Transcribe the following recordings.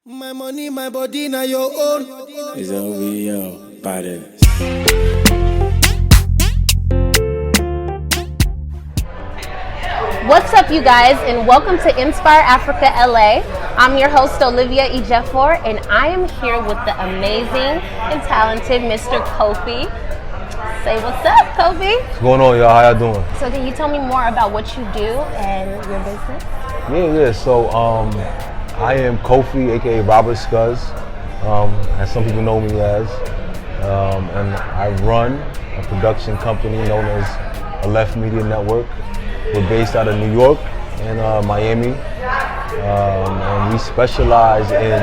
My money, my body, now your own. It's OVO, by this. What's up, you guys, and welcome to Inspire Africa LA. I'm your host, Olivia Ejiofor, and I am here with the amazing and talented Mr. KOFI. Say what's up, KOFI. What's going on, y'all? How y'all doing? So can you tell me more about what you do and your business? Yeah. So, I am KOFI, aka Robert Scuz, as some people know me as, and I run a production company known as Aleph Media Network. We're based out of New York and Miami, and we specialize in,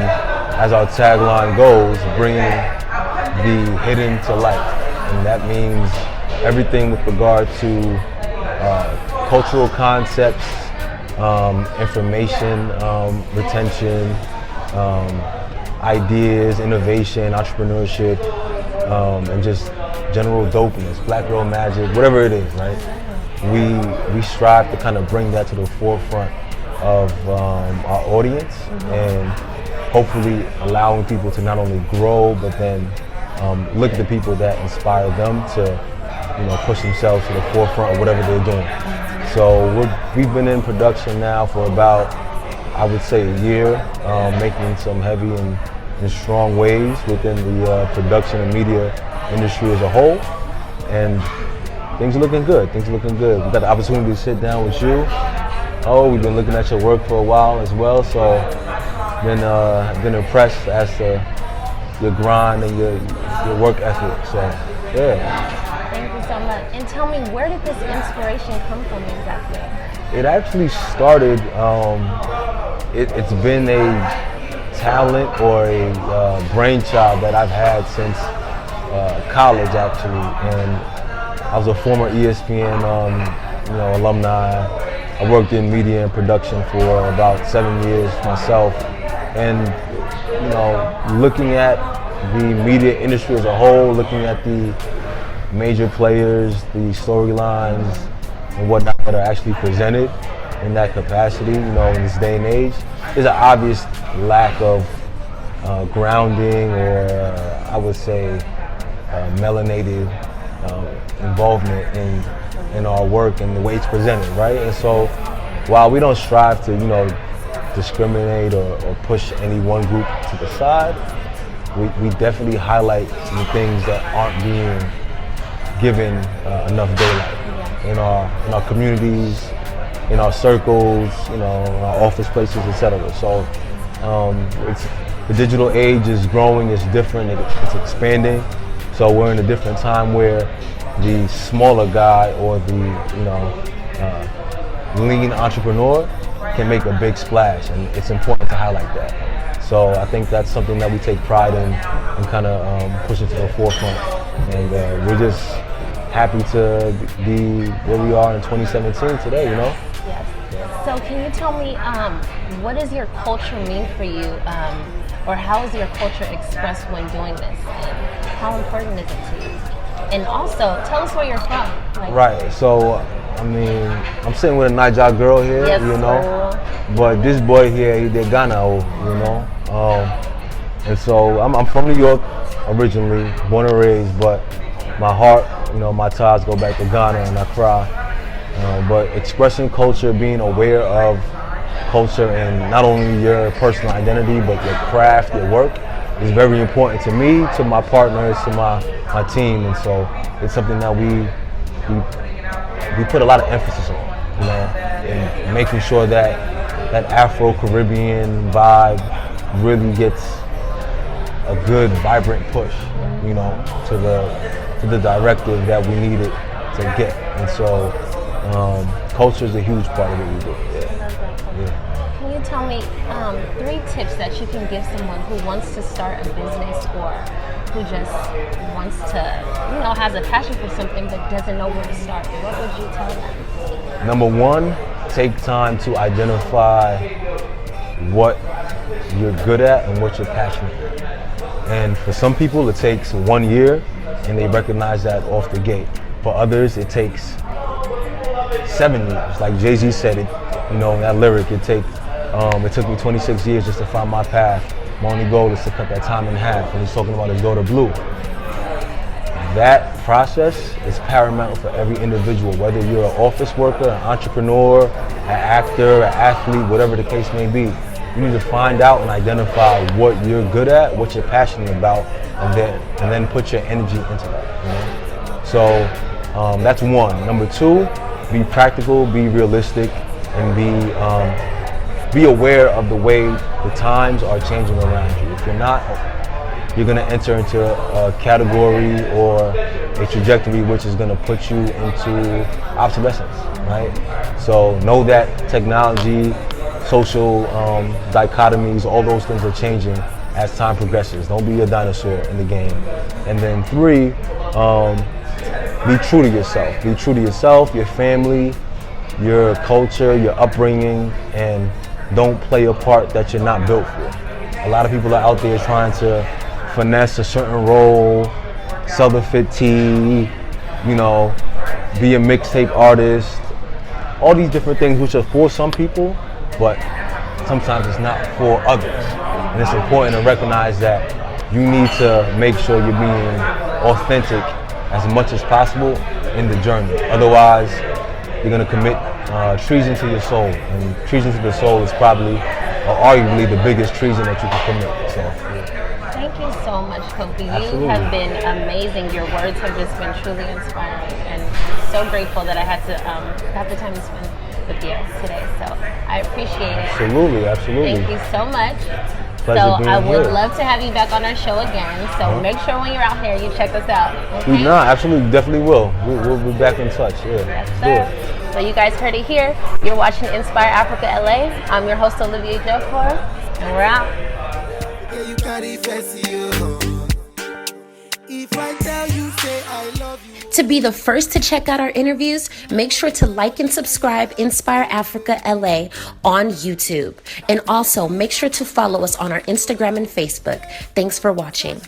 as our tagline goes, bringing the hidden to light, and that means everything with regard to cultural concepts, information, retention, ideas, innovation, entrepreneurship, and just general dopeness, black girl magic, whatever it is, right? We strive to kind of bring that to the forefront of our audience, and hopefully allowing people to not only grow, but then look at the people that inspire them to, push themselves to the forefront of whatever they're doing. So we've been in production now for about, I would say, a year, making some heavy and strong waves within the production and media industry as a whole. And things are looking good. We got the opportunity to sit down with you. We've been looking at your work for a while as well, so been impressed as to your grind and your work ethic. So yeah. Thank you so much. And tell me, where did this inspiration come from exactly? It actually started, it's been a talent or a brainchild that I've had since college, actually. And I was a former ESPN alumni. I worked in media and production for about 7 years myself. And looking at the media industry as a whole, looking at the major players, the storylines and whatnot that are actually presented in that capacity, in this day and age, there's an obvious lack of grounding, or I would say melanated involvement in our work and the way it's presented, right? And so while we don't strive to, discriminate or push any one group to the side, we definitely highlight the things that aren't being given enough daylight in our communities, in our circles, in our office places, etc. So the digital age is growing, it's different, it's expanding. So we're in a different time where the smaller guy or the lean entrepreneur can make a big splash, and it's important to highlight that. So I think that's something that we take pride in and kind of pushing to the forefront. And we're just happy to be where we are in 2017 today, Yes. So can you tell me, what does your culture mean for you, or how is your culture expressed when doing this? And how important is it to you? And also, tell us where you're from. Right, so, I'm sitting with a Niger girl here, yes, but this boy here, he did Ghana, and so I'm from New York originally, born and raised, but my heart, my ties go back to Ghana and Accra. But expressing culture, being aware of culture and not only your personal identity, but your craft, your work, is very important to me, to my partners, to my team. And so it's something that we put a lot of emphasis on, in making sure that Afro-Caribbean vibe really gets a good, vibrant push, to the directive that we needed to get. And so culture is a huge part of what we do. Yeah. Can you tell me 3 tips that you can give someone who wants to start a business, or who just wants to, has a passion for something but doesn't know where to start? What would you tell them? Number 1, take time to identify what you're good at and what you're passionate about. And for some people, it takes 1 year and they recognize that off the gate. For others, it takes 7 years. Like Jay-Z said it, that lyric, it took me 26 years just to find my path. My only goal is to cut that time in half. And he's talking about his daughter Blue. That process is paramount for every individual, whether you're an office worker, an entrepreneur, an actor, an athlete, whatever the case may be. You need to find out and identify what you're good at, what you're passionate about, and then put your energy into that. You know? So that's one. Number two, be practical, be realistic, and be aware of the way the times are changing around you. If you're not, you're going to enter into a category or a trajectory which is going to put you into obsolescence, right? So know that technology, social dichotomies, all those things are changing as time progresses. Don't be a dinosaur in the game. And then three, be true to yourself. Be true to yourself, your family, your culture, your upbringing, and don't play a part that you're not built for. A lot of people are out there trying to finesse a certain role, sell the fit tee, you know, be a mixtape artist, all these different things which are for some people, but sometimes it's not for others. And it's important to recognize that you need to make sure you're being authentic as much as possible in the journey. Otherwise, you're gonna commit treason to your soul. And treason to the soul is probably, or arguably, the biggest treason that you can commit. So, Thank you so much, KOFI. Absolutely. You have been amazing. Your words have just been truly inspiring, and so grateful that I had to have the time to spend with you today. So I appreciate it. absolutely, absolutely. Thank you so much. Pleasure So being I would here. love to have you back on our show again. So make sure when you're out here, you check us out. Okay? No, absolutely, definitely will. We'll be back in touch. Yeah. Yes, let's do sir. it. So you guys heard it here. You're watching Inspire Africa LA. I'm your host, Olivia Jokor, and we're out. Yeah, you carry fancy, you. If I tell you, say I love you. To be the first to check out our interviews, make sure to like and subscribe Inspire Africa LA on YouTube. And also make sure to follow us on our Instagram and Facebook. Thanks for watching.